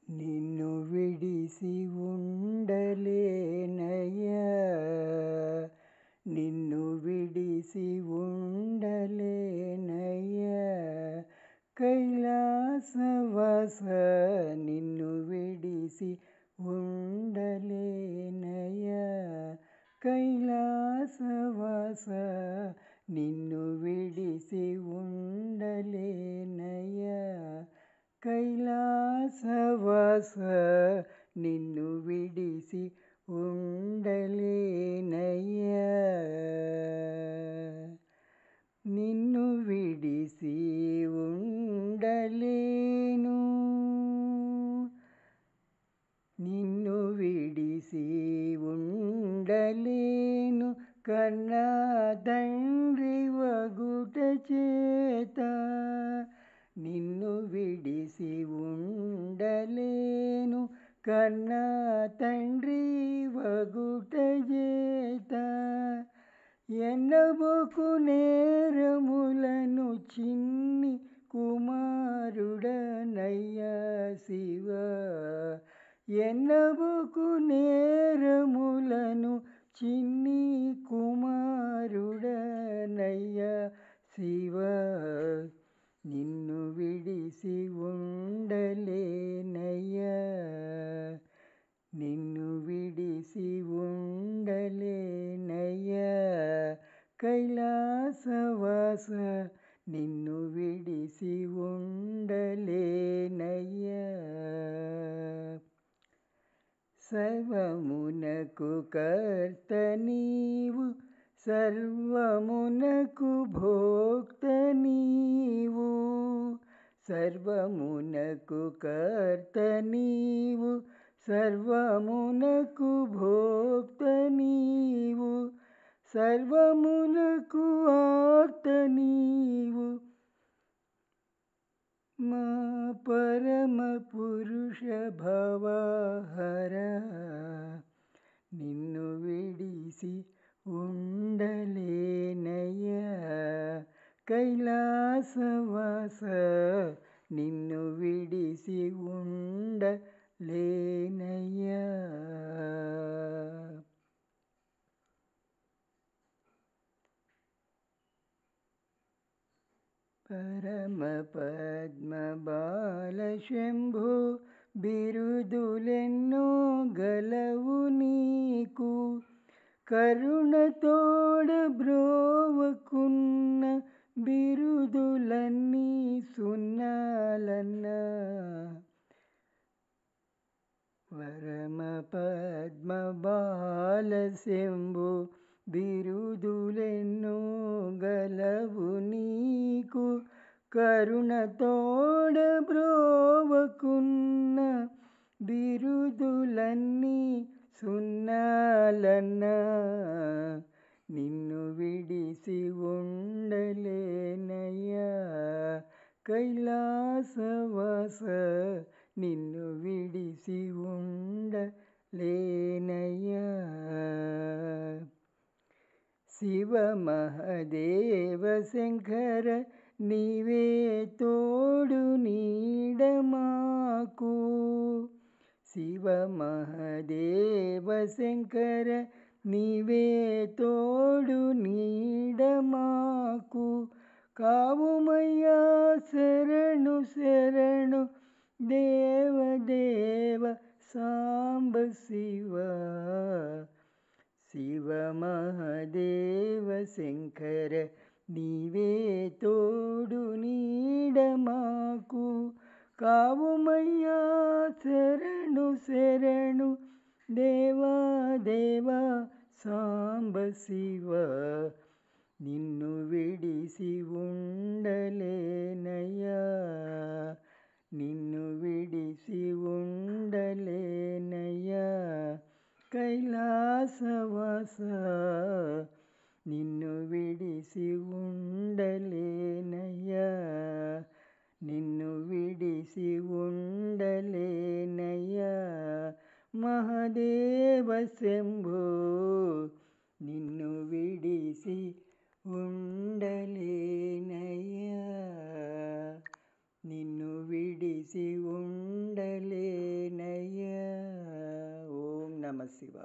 నిన్ను విడిసి ఉండలేనయ్యా, నిన్ను విడిసి ఉండలేనయ్యా, కైలాసవాస నిన్ను విడిసి ఉండలేనయ్యా, కైలాసవాస నిన్ను విడిసి ఉండలేనయ్యా, కైలాసవాస నిన్ను విడిసి ఉండలేనయ్యా, నిన్ను విడిసి ఉండలేను, నిన్ను విడిసి ఉండలేను, కన్నా తండ్రి వగుట చేత నిన్ను విడిసి ఉండలేను, కన్నా తండ్రి వగుట చేత ఎన్నబోకు నేరములను చిన్ని కుమారుడనయ్యా శివ, ఎన్నబోకు నేరములను చిన్ని కుమారుడనయ్యా శివ, నిన్ను విడిసి ఉండలేనయ్యా, నిన్ను విడిసి ఉండలేనయ్యా, కైలాసవాస నిన్ను విడిసి ఉండలేనయ్యా, సర్వమునకు కర్త నీవు, సర్వమునకు భోక్త నీవు, సర్వమునకు కర్త నీవు, సర్వమునకు భోక్త నీవు, సర్వమునకు ఆర్త నీవు, మా పరమ పురుష భవహర నిన్ను విడిసి ఉండలేనయ్యా, కైలాసవాస నిన్ను విడిసి ఉండలేనయ్యా. పరమ పద్మ బాల శంభో బిరుదులెన్నో గలవు నీకు, కరుణతోడ బ్రోవకున్న బిరుదులన్నీ సున్నాలన్నా, పరమ పద్మ బాల శంభో బిరుదులెన్నో గలవు నీకు, కరుణతోడ బ్రోవకున్న బిరుదులన్నీ సున్నాలన్నా, నిన్ను విడిసి ఉండలేనయ్యా, కైలాసవాస నిన్ను విడిసి ఉండలేనయ్యా, శివ మహదేవ శంకర నీవే తోడు నీడ మాకు, శివ మహదేవ శంకర నీవే తోడు నీడ మాకు, కావుమయ్యా శరణు శరణు దేవదేవ సాంబ శివ, శివ మహదేవ శంకర నీవే తోడు నీడ మాకు, కావుమయ్యా శరణు శరణు దేవాదేవ సాంబ శివ, నిన్ను విడిసి ఉండలేనయ్యా, నిన్ను విడిసి ఉండలేనయ్యా, కైలాసవాస నిన్ను విడిసి ఉండలేనయ్యా, నిన్ను విడిసి ఉండలేనయ్యా, మహదేవ శంభో నిన్ను విడిసి ఉండలేనయ్యా, నిన్ను విడిసి ఉండలే నమ శివాయ.